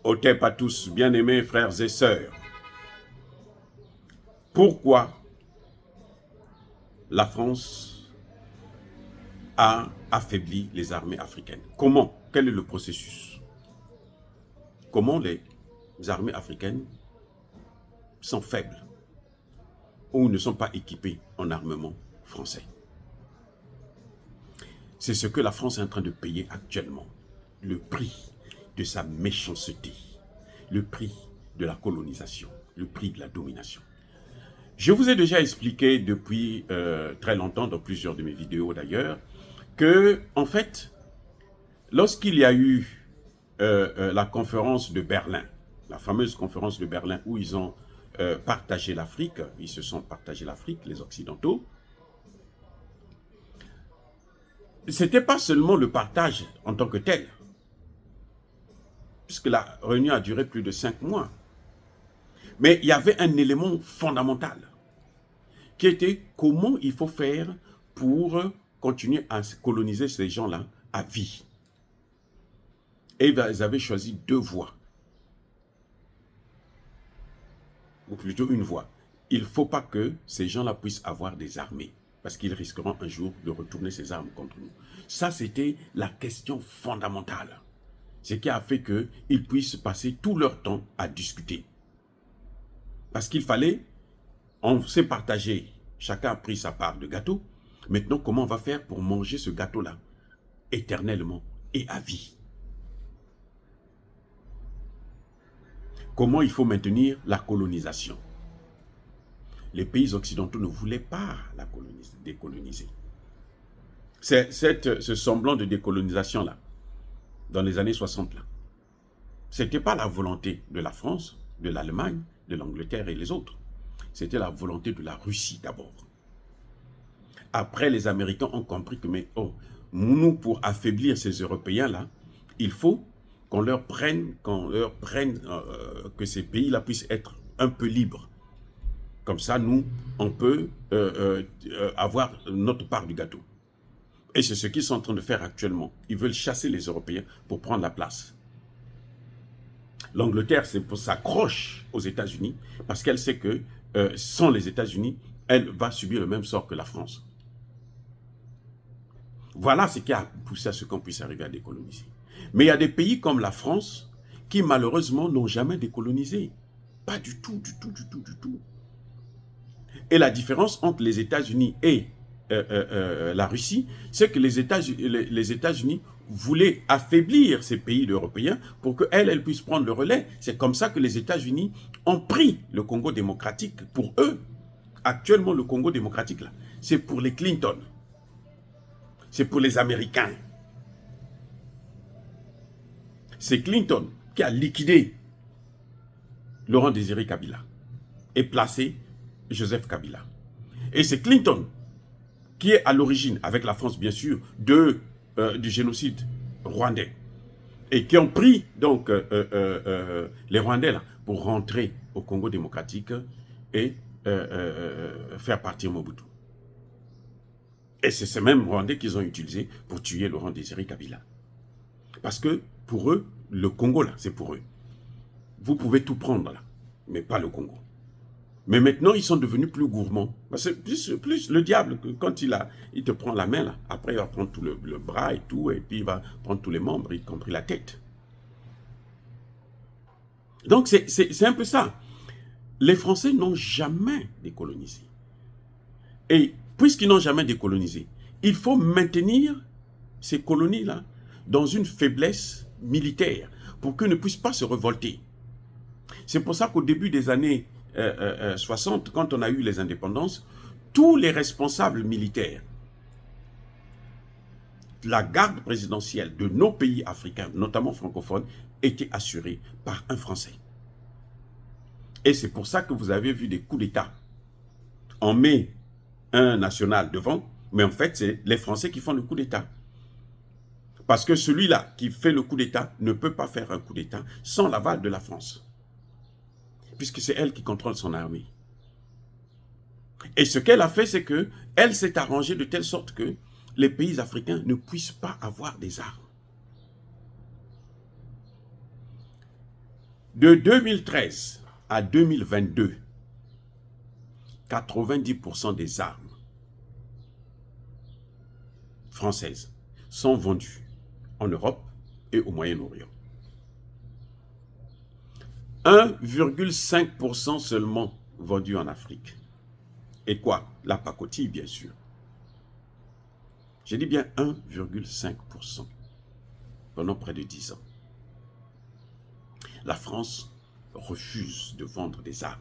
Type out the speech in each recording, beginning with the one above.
Otep à tous, bien-aimés frères et sœurs. Pourquoi la France a affaibli les armées africaines? Comment? Quel est le processus? Comment les armées africaines sont faibles ou ne sont pas équipées en armement français? C'est ce que la France est en train de payer actuellement. Le prix de sa méchanceté, le prix de la colonisation, le prix de la domination. Je vous ai déjà expliqué depuis très longtemps, dans plusieurs de mes vidéos d'ailleurs, que, en fait, lorsqu'il y a eu la conférence de Berlin, la fameuse conférence de Berlin où ils ont partagé l'Afrique, ils se sont partagés l'Afrique, les Occidentaux, c'était pas seulement le partage en tant que tel, puisque la réunion a duré plus de 5 mois, mais il y avait un élément fondamental, qui était comment il faut faire pour continuer à coloniser ces gens-là à vie. Et ils avaient choisi 2 voies, ou plutôt une voie. Il ne faut pas que ces gens-là puissent avoir des armées, parce qu'ils risqueront un jour de retourner ces armes contre nous. Ça, c'était la question fondamentale. Ce qui a fait qu'ils puissent passer tout leur temps à discuter. Parce qu'il fallait, on s'est partagé, chacun a pris sa part de gâteau. Maintenant, comment on va faire pour manger ce gâteau-là éternellement et à vie? Comment il faut maintenir la colonisation? Les pays occidentaux ne voulaient pas la décoloniser. Ce semblant de décolonisation-là, dans les années 60, là, ce n'était pas la volonté de la France, de l'Allemagne, de l'Angleterre et les autres. C'était la volonté de la Russie d'abord. Après, les Américains ont compris que, mais oh, nous, pour affaiblir ces Européens-là, il faut qu'on leur prenne, que ces pays-là puissent être un peu libres. Comme ça, nous, on peut avoir notre part du gâteau. Et c'est ce qu'ils sont en train de faire actuellement. Ils veulent chasser les Européens pour prendre la place. L'Angleterre s'accroche aux États-Unis parce qu'elle sait que sans les États-Unis, elle va subir le même sort que la France. Voilà ce qui a poussé à ce qu'on puisse arriver à décoloniser. Mais il y a des pays comme la France qui malheureusement n'ont jamais décolonisé. Pas du tout, du tout, du tout, du tout. Et la différence entre les États-Unis et la Russie, c'est que les États-Unis voulaient affaiblir ces pays européens pour qu'elles puissent prendre le relais. C'est comme ça que les États-Unis ont pris le Congo démocratique pour eux. Actuellement, le Congo démocratique, là, c'est pour les Clinton. C'est pour les Américains. C'est Clinton qui a liquidé Laurent Désiré Kabila et placé Joseph Kabila. Et c'est Clinton qui est à l'origine, avec la France bien sûr, du génocide rwandais. Et qui ont pris donc les Rwandais là, pour rentrer au Congo démocratique et faire partir Mobutu. Et c'est ces mêmes Rwandais qu'ils ont utilisés pour tuer Laurent Désiré Kabila. Parce que pour eux, le Congo là, c'est pour eux. Vous pouvez tout prendre là, mais pas le Congo. Mais maintenant, ils sont devenus plus gourmands. Parce que plus le diable, quand il te prend la main, là, après il va prendre tout le bras et tout, et puis il va prendre tous les membres, y compris la tête. Donc c'est un peu ça. Les Français n'ont jamais décolonisé. Et puisqu'ils n'ont jamais décolonisé, il faut maintenir ces colonies-là dans une faiblesse militaire pour qu'elles ne puissent pas se révolter. C'est pour ça qu'au début des années 60, quand on a eu les indépendances, tous les responsables militaires, la garde présidentielle de nos pays africains, notamment francophones, étaient assurés par un Français. Et c'est pour ça que vous avez vu des coups d'État. On met un national devant, mais en fait, c'est les Français qui font le coup d'État. Parce que celui-là qui fait le coup d'État ne peut pas faire un coup d'État sans l'aval de la France. Puisque c'est elle qui contrôle son armée. Et ce qu'elle a fait, c'est qu'elle s'est arrangée de telle sorte que les pays africains ne puissent pas avoir des armes. De 2013 à 2022, 90% des armes françaises sont vendues en Europe et au Moyen-Orient. 1,5% seulement vendu en Afrique. Et quoi? La pacotille, bien sûr. J'ai dit bien 1,5% pendant près de 10 ans. La France refuse de vendre des armes.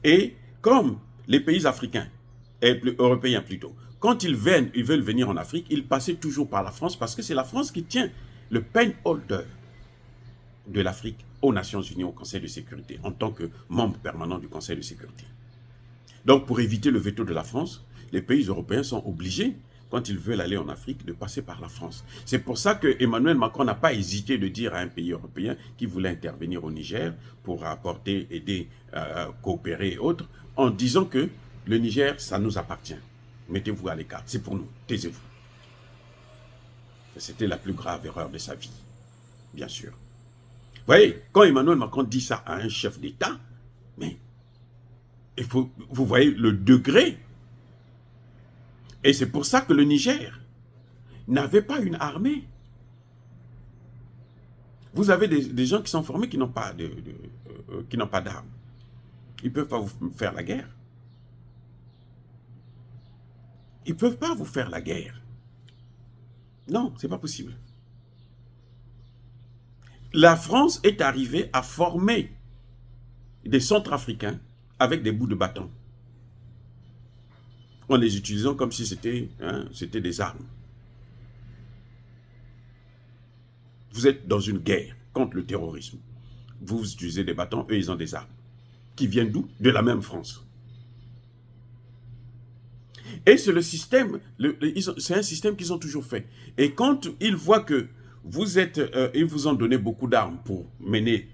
Et comme les pays africains, et européens plutôt, quand ils veulent venir en Afrique, ils passaient toujours par la France parce que c'est la France qui tient le pen holder de l'Afrique aux Nations Unies, au Conseil de sécurité, en tant que membre permanent du Conseil de sécurité. Donc, pour éviter le veto de la France, les pays européens sont obligés, quand ils veulent aller en Afrique, de passer par la France. C'est pour ça que Emmanuel Macron n'a pas hésité de dire à un pays européen qui voulait intervenir au Niger pour apporter, aider, coopérer et autres, en disant que le Niger, ça nous appartient. Mettez-vous à l'écart, c'est pour nous, taisez-vous. C'était la plus grave erreur de sa vie, bien sûr. Vous voyez, quand Emmanuel Macron dit ça à un chef d'État, mais il faut, vous voyez le degré. Et c'est pour ça que le Niger n'avait pas une armée. Vous avez des gens qui sont formés qui n'ont pas d'armes. Ils ne peuvent pas vous faire la guerre. Ils ne peuvent pas vous faire la guerre. Non, ce n'est pas possible. La France est arrivée à former des Centrafricains avec des bouts de bâton, en les utilisant comme si c'était des armes. Vous êtes dans une guerre contre le terrorisme. Vous utilisez des bâtons, eux ils ont des armes. Qui viennent d'où? De la même France. Et c'est le système, c'est un système qu'ils ont toujours fait. Et quand ils voient que vous êtes, ils vous ont donné beaucoup d'armes pour mener,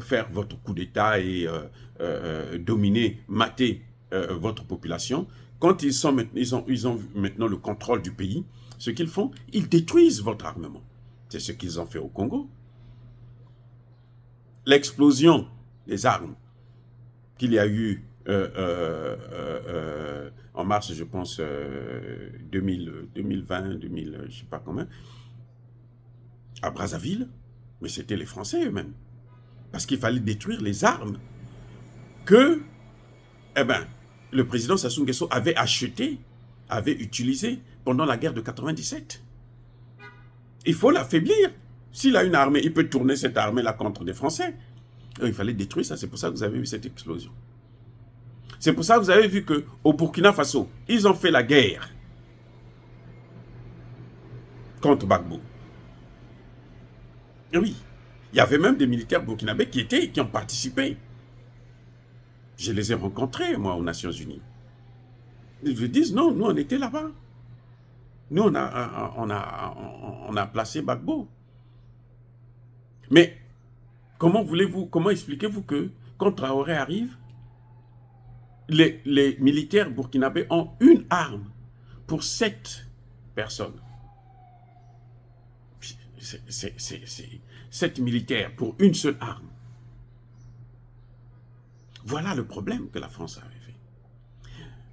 faire votre coup d'État et dominer, mater votre population, quand ils ont maintenant le contrôle du pays, ce qu'ils font, ils détruisent votre armement. C'est ce qu'ils ont fait au Congo. L'explosion des armes qu'il y a eu en mars, je pense, 2020, je ne sais pas combien, à Brazzaville, mais c'était les Français eux-mêmes. Parce qu'il fallait détruire les armes que le président Sassou Nguesso avait achetées, avait utilisées pendant la guerre de 97. Il faut l'affaiblir. S'il a une armée, il peut tourner cette armée-là contre des Français. Il fallait détruire ça, c'est pour ça que vous avez vu cette explosion. C'est pour ça que vous avez vu qu'au Burkina Faso, ils ont fait la guerre contre Gbagbo. Et oui, il y avait même des militaires burkinabés qui ont participé. Je les ai rencontrés, moi, aux Nations Unies. Ils me disent, non, nous, on était là-bas. Nous, on a placé Gbagbo. Mais comment expliquez-vous que quand Traoré arrive, les militaires burkinabés ont une arme pour 7 personnes. 7 militaires pour une seule arme. Voilà le problème que la France avait fait.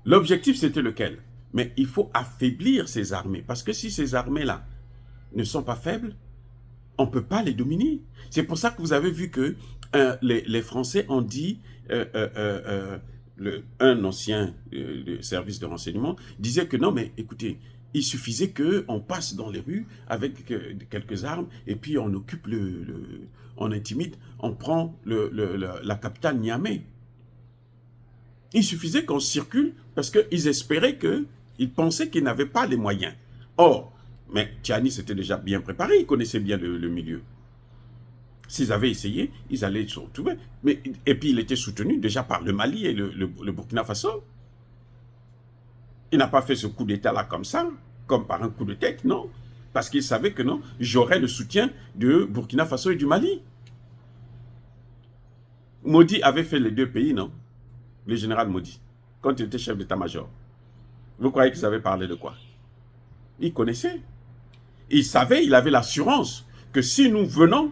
L'objectif, c'était lequel? Mais il faut affaiblir ces armées. Parce que si ces armées-là ne sont pas faibles, on ne peut pas les dominer. C'est pour ça que vous avez vu que les Français ont dit... un ancien service de renseignement disait que non, mais écoutez, il suffisait qu'on passe dans les rues avec quelques armes et puis on occupe on intimide, on prend la capitale Niamey. Il suffisait qu'on circule parce qu'ils espéraient ils pensaient qu'ils n'avaient pas les moyens. Or, mais Tiani s'était déjà bien préparé, il connaissait bien le milieu. S'ils avaient essayé, ils allaient se retrouver. Et puis, il était soutenu déjà par le Mali et le Burkina Faso. Il n'a pas fait ce coup d'État-là comme ça, comme par un coup de tête, non. Parce qu'il savait que non, j'aurais le soutien de Burkina Faso et du Mali. Modi avait fait les 2 pays, non? Le général Modi, quand il était chef d'état-major. Vous croyez qu'il savait parler de quoi? Il connaissait. Il savait, il avait l'assurance que si nous venons,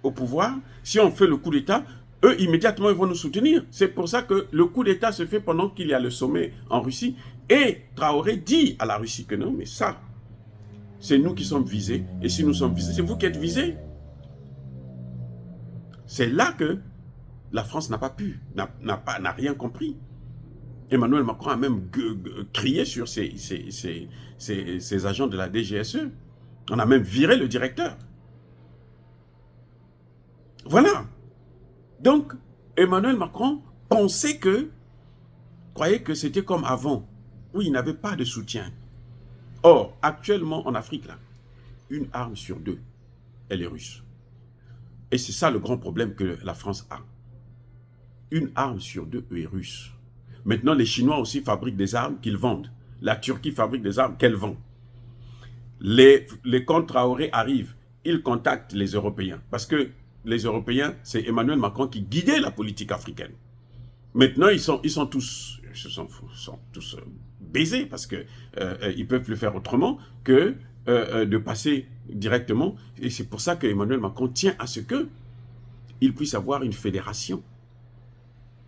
au pouvoir, si on fait le coup d'État, eux, immédiatement, ils vont nous soutenir. C'est pour ça que le coup d'État se fait pendant qu'il y a le sommet en Russie. Et Traoré dit à la Russie que non, mais ça, c'est nous qui sommes visés. Et si nous sommes visés, c'est vous qui êtes visés. C'est là que la France n'a pas pu, n'a rien compris. Emmanuel Macron a même crié sur ses agents de la DGSE. On a même viré le directeur. Voilà. Donc, Emmanuel Macron croyait que c'était comme avant, où il n'avait pas de soutien. Or, actuellement en Afrique, là, une arme sur deux, elle est russe. Et c'est ça le grand problème que la France a. Une arme sur deux est russe. Maintenant, les Chinois aussi fabriquent des armes qu'ils vendent. La Turquie fabrique des armes qu'elle vend. Les comptes Traoré arrivent, ils contactent les Européens. Parce que les Européens, c'est Emmanuel Macron qui guidait la politique africaine. Maintenant, ils sont tous baisés parce qu'ils ne peuvent plus faire autrement que de passer directement. Et c'est pour ça que Emmanuel Macron tient à ce qu'il puisse avoir une fédération.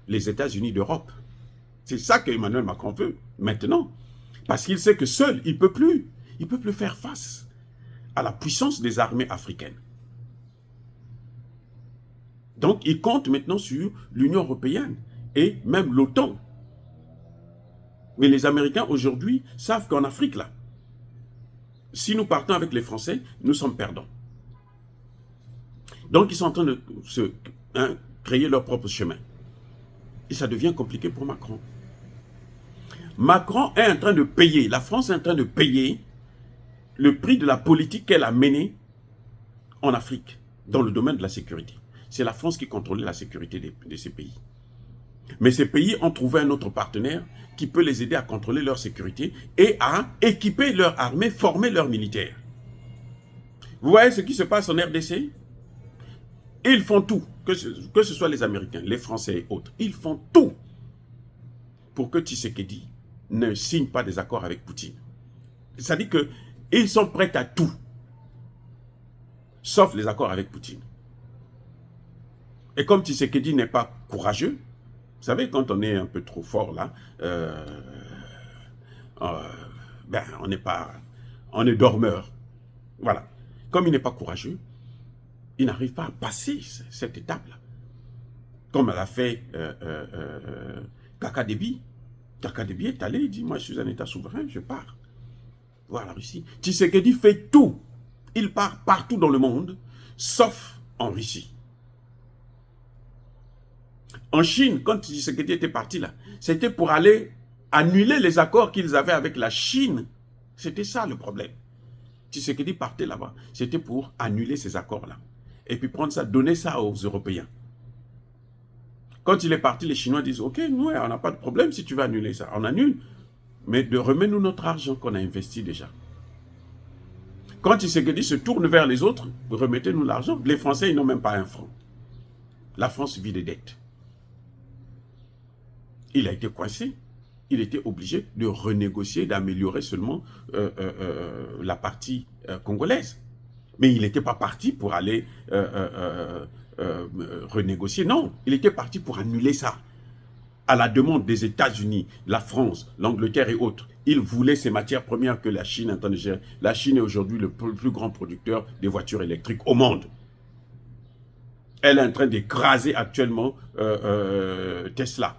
Les États-Unis d'Europe. C'est ça que Emmanuel Macron veut maintenant. Parce qu'il sait que seul, il ne peut plus. Il ne peut plus faire face à la puissance des armées africaines. Donc, il compte maintenant sur l'Union européenne et même l'OTAN. Mais les Américains, aujourd'hui, savent qu'en Afrique, là, si nous partons avec les Français, nous sommes perdants. Donc, ils sont en train de créer leur propre chemin. Et ça devient compliqué pour Macron. Macron est en train de payer, la France est en train de payer le prix de la politique qu'elle a menée en Afrique, dans le domaine de la sécurité. C'est la France qui contrôlait la sécurité de ces pays. Mais ces pays ont trouvé un autre partenaire qui peut les aider à contrôler leur sécurité et à équiper leur armée, former leurs militaires. Vous voyez ce qui se passe en RDC? Ils font tout, que ce soit les Américains, les Français et autres, ils font tout pour que Tshisekedi ne signe pas des accords avec Poutine. Ça dit qu'ils sont prêts à tout, sauf les accords avec Poutine. Et comme Tshisekedi n'est pas courageux, vous savez, quand on est un peu trop fort là, on est dormeur. Voilà. Comme il n'est pas courageux, il n'arrive pas à passer cette étape-là. Comme elle a fait Kaka Déby. Kaka Déby est allé, il dit, moi je suis un État souverain, je pars. Voir la Russie. Tshisekedi fait tout. Il part partout dans le monde, sauf en Russie. En Chine, quand Tshisekedi était parti là, c'était pour aller annuler les accords qu'ils avaient avec la Chine. C'était ça le problème. Tshisekedi partait là-bas, c'était pour annuler ces accords-là. Et puis prendre ça, donner ça aux Européens. Quand il est parti, les Chinois disent, ok, nous, on n'a pas de problème si tu veux annuler ça. On annule, mais remets-nous notre argent qu'on a investi déjà. Quand Tshisekedi se tourne vers les autres, remettez-nous l'argent. Les Français, ils n'ont même pas un franc. La France vit des dettes. Il a été coincé. Il était obligé de renégocier, d'améliorer seulement la partie congolaise. Mais il n'était pas parti pour aller renégocier. Non, il était parti pour annuler ça. À la demande des États-Unis, la France, l'Angleterre et autres. Il voulait ces matières premières que la Chine est en train de gérer. La Chine est aujourd'hui le plus grand producteur des voitures électriques au monde. Elle est en train d'écraser actuellement Tesla.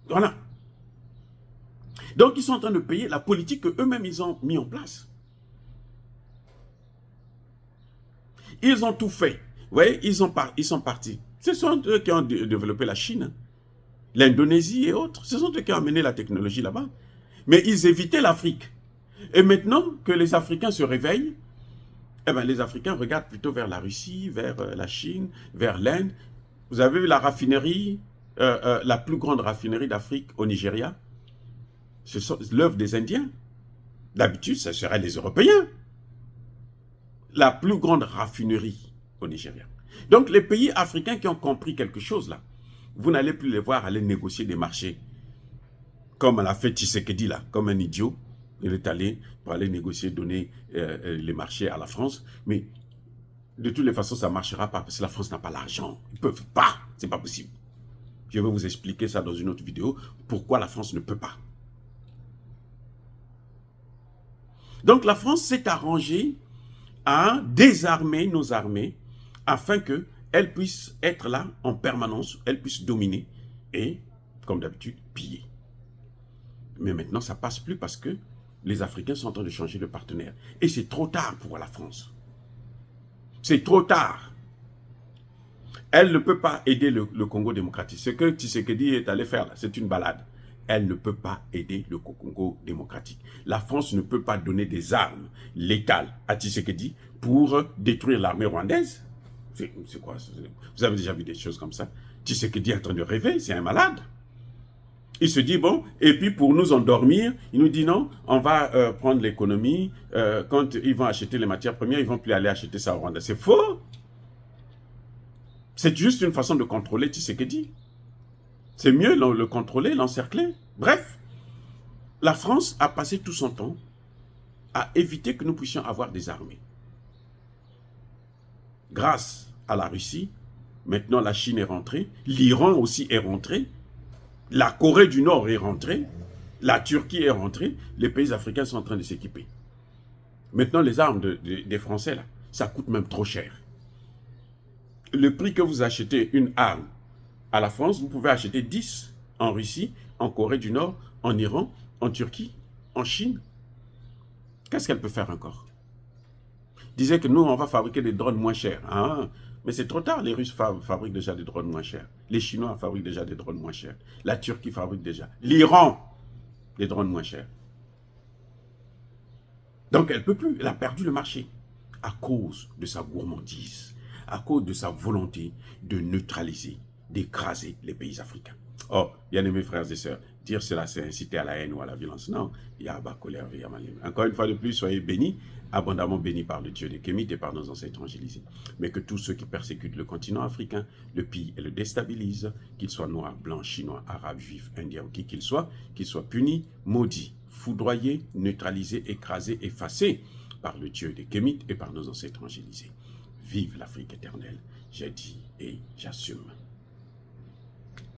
Voilà. Donc, ils sont en train de payer la politique qu'eux-mêmes, ils ont mis en place. Ils ont tout fait. Vous voyez, ils sont partis. Ce sont eux qui ont développé la Chine, l'Indonésie et autres. Ce sont eux qui ont amené la technologie là-bas. Mais ils évitaient l'Afrique. Et maintenant que les Africains se réveillent, eh bien, les Africains regardent plutôt vers la Russie, vers la Chine, vers l'Inde. Vous avez vu la raffinerie, la plus grande raffinerie d'Afrique au Nigeria. C'est l'œuvre des Indiens. D'habitude, ce serait les Européens. La plus grande raffinerie au Nigeria. Donc, les pays africains qui ont compris quelque chose là, vous n'allez plus les voir aller négocier des marchés. Comme l'a fait Tshisekedi là, comme un idiot. Il est allé pour aller négocier, donner les marchés à la France. Mais de toutes les façons, ça ne marchera pas parce que la France n'a pas l'argent. Ils ne peuvent pas. Ce n'est pas possible. Je vais vous expliquer ça dans une autre vidéo. Pourquoi la France ne peut pas. Donc la France s'est arrangée à désarmer nos armées afin qu'elles puissent être là en permanence, elles puissent dominer et, comme d'habitude, piller. Mais maintenant, ça ne passe plus parce que les Africains sont en train de changer de partenaire. Et c'est trop tard pour la France. C'est trop tard. Elle ne peut pas aider le Congo démocratique. Ce que Tshisekedi est allé faire là, c'est une balade. Elle ne peut pas aider le Congo démocratique. La France ne peut pas donner des armes létales à Tshisekedi pour détruire l'armée rwandaise. C'est quoi? Vous avez déjà vu des choses comme ça? Tshisekedi est en train de rêver, c'est un malade. Il se dit, bon, et puis pour nous endormir, il nous dit non, on va prendre l'économie. Quand ils vont acheter les matières premières, ils ne vont plus aller acheter ça au Rwanda. C'est faux. C'est juste une façon de contrôler Tshisekedi. C'est mieux le contrôler, l'encercler. Bref, la France a passé tout son temps à éviter que nous puissions avoir des armées. Grâce à la Russie, maintenant la Chine est rentrée, l'Iran aussi est rentré, la Corée du Nord est rentrée, la Turquie est rentrée, les pays africains sont en train de s'équiper. Maintenant, les armes des Français, là, ça coûte même trop cher. Le prix que vous achetez une arme à la France, vous pouvez acheter 10 en Russie, en Corée du Nord, en Iran, en Turquie, en Chine. Qu'est-ce qu'elle peut faire encore? Disait que nous, on va fabriquer des drones moins chers. Hein? Mais c'est trop tard, les Russes fabriquent déjà des drones moins chers. Les Chinois fabriquent déjà des drones moins chers. La Turquie fabrique déjà. L'Iran, des drones moins chers. Donc elle ne peut plus, elle a perdu le marché à cause de sa gourmandise, à cause de sa volonté de neutraliser, d'écraser les pays africains. Oh, bien aimés frères et sœurs, dire cela c'est inciter à la haine ou à la violence. Non, il y a colère, il y a malim. Encore une fois de plus, soyez bénis, abondamment bénis par le Dieu des Kémites et par nos ancêtres évangélisés. Mais que tous ceux qui persécutent le continent africain le pillent et le déstabilisent, qu'ils soient noirs, blancs, chinois, arabes, juifs, indiens ou qui qu'ils soient punis, maudits, foudroyés, neutralisés, écrasés, effacés par le Dieu des Kémites et par nos ancêtres évangélisés. Vive l'Afrique éternelle, j'ai dit et j'assume.